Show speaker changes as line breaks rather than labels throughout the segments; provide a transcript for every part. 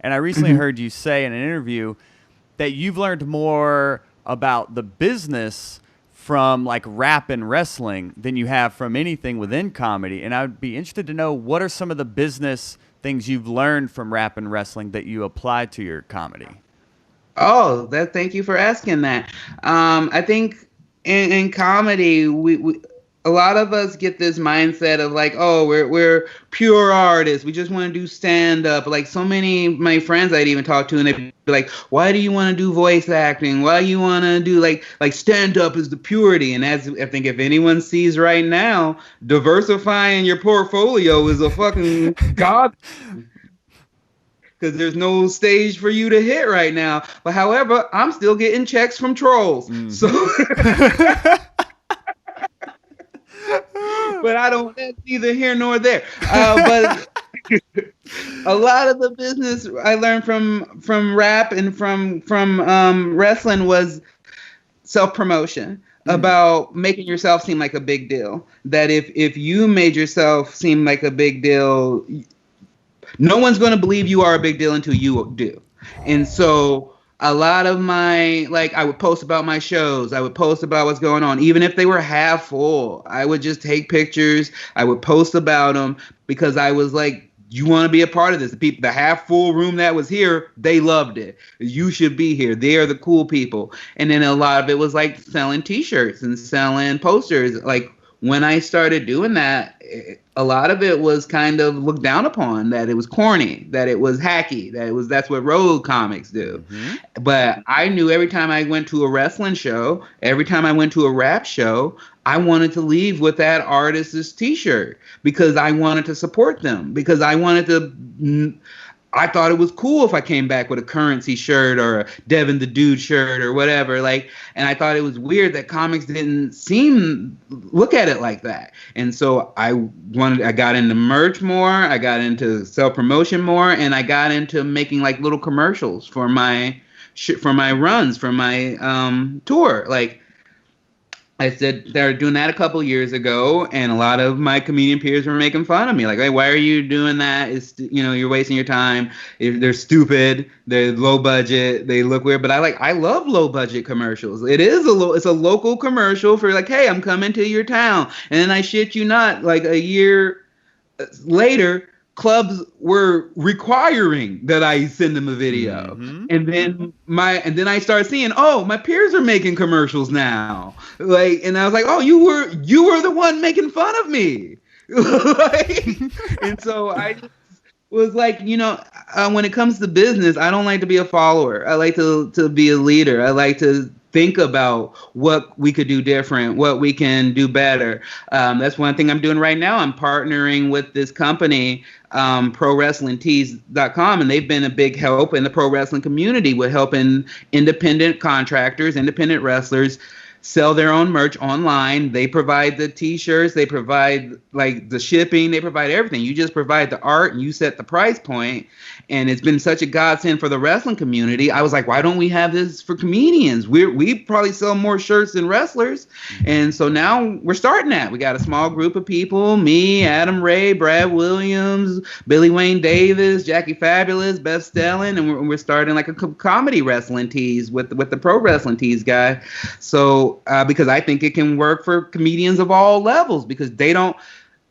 And I recently heard you say in an interview that you've learned more about the business from like rap and wrestling than you have from anything within comedy. And I would be interested to know, what are some of the business things you've learned from rap and wrestling that you apply to your comedy?
Oh, that thank you for asking that. I think in comedy, we a lot of us get this mindset of like, oh, we're pure artists. We just want to do stand up. Like so many of my friends I'd even talk to, and they'd be like, why do you want to do voice acting? Why you want to do like stand up is the purity? And as I think if anyone sees right now, diversifying your portfolio is a fucking god, because there's no stage for you to hit right now. But however, I'm still getting checks from trolls. So but I don't, that's neither here nor there. But a lot of the business I learned from rap and from wrestling was self promotion, about making yourself seem like a big deal. That if you made yourself seem like a big deal, no one's going to believe you are a big deal until you do. And so a lot of my, like, I would post about my shows. I would post about what's going on. Even if they were half full, I would just take pictures. I would post about them because I was like, you want to be a part of this. The people, the half full room that was here, they loved it. You should be here. They are the cool people. And then a lot of it was like selling t-shirts and selling posters. Like when I started doing that, a lot of it was kind of looked down upon, that it was corny, that it was hacky, that's what road comics do. But I knew every time I went to a wrestling show, every time I went to a rap show, I wanted to leave with that artist's t-shirt because I wanted to support them, because I thought it was cool if I came back with a Currency shirt or a Devin the Dude shirt or whatever. Like, and I thought it was weird that comics didn't look at it like that. And so I got into merch more, I got into self-promotion more, and I got into making like little commercials for my runs, for my tour. Like, I said they're doing that a couple years ago, and a lot of my comedian peers were making fun of me. Like, hey, why are you doing that? You're wasting your time. They're stupid. They're low budget. They look weird. But I love low budget commercials. It's a local commercial for like, hey, I'm coming to your town. And then I shit you not, like a year later, clubs were requiring that I send them a video. And then I started seeing, oh, my peers are making commercials now. Like, and I was like, oh, you were the one making fun of me. Like, and so I just was like, when it comes to business, I don't like to be a follower. I like to be a leader. I like to think about what we could do different, what we can do better. That's one thing I'm doing right now. I'm partnering with this company, ProWrestlingTees.com, and they've been a big help in the pro wrestling community with helping independent contractors, independent wrestlers sell their own merch online. They provide the t-shirts, they provide like the shipping, they provide everything. You just provide the art and you set the price point. And it's been such a godsend for the wrestling community. I was like, why don't we have this for comedians? We probably sell more shirts than wrestlers. And so now we're starting that. We got a small group of people, me, Adam Ray, Brad Williams, Billy Wayne Davis, Jackie Fabulous, Beth Stelling, and we're starting like a comedy wrestling tees with the Pro Wrestling Tees guy. So because I think it can work for comedians of all levels, because they don't.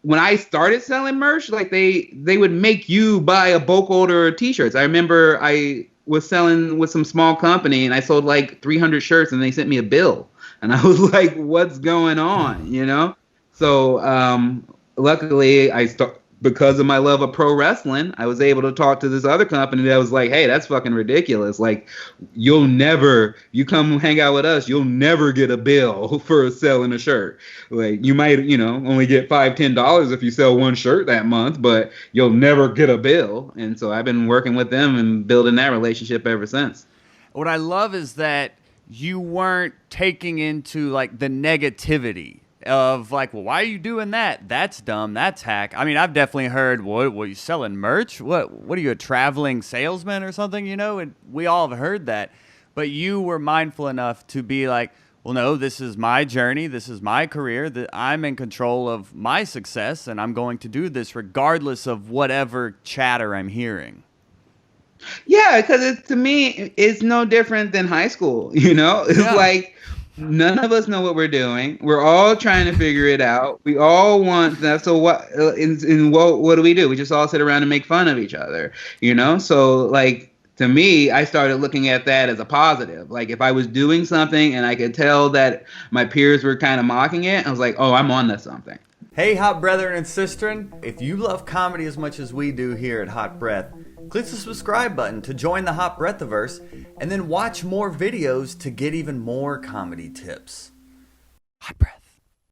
When I started selling merch, like they would make you buy a bulk order of t-shirts. I remember I was selling with some small company and I sold like 300 shirts and they sent me a bill. And I was like, what's going on? So luckily because of my love of pro wrestling, I was able to talk to this other company that was like, hey, that's fucking ridiculous. Like, you come hang out with us, you'll never get a bill for selling a shirt. Like, you might, only get $5-10 if you sell one shirt that month, but you'll never get a bill. And so I've been working with them and building that relationship ever since.
What I love is that you weren't taking into like the negativity of like, well, why are you doing that? That's dumb. That's hack. I mean, I've definitely heard, what you selling merch? What are you, a traveling salesman or something? And we all have heard that. But you were mindful enough to be like, well, no, this is my journey. This is my career. That I'm in control of my success, and I'm going to do this regardless of whatever chatter I'm hearing.
Yeah, because to me, it's no different than high school. It's
Yeah.
like none of us know what we're doing. We're all trying to figure it out. We all want that. So what? What do we do? We just all sit around and make fun of each other. So like to me, I started looking at that as a positive. Like if I was doing something and I could tell that my peers were kind of mocking it, I was like, oh, I'm on to something.
Hey, Hot Brethren and Sistren, if you love comedy as much as we do here at Hot Breath, click the subscribe button to join the Hot Breathiverse, and then watch more videos to get even more comedy tips. Hot Breath.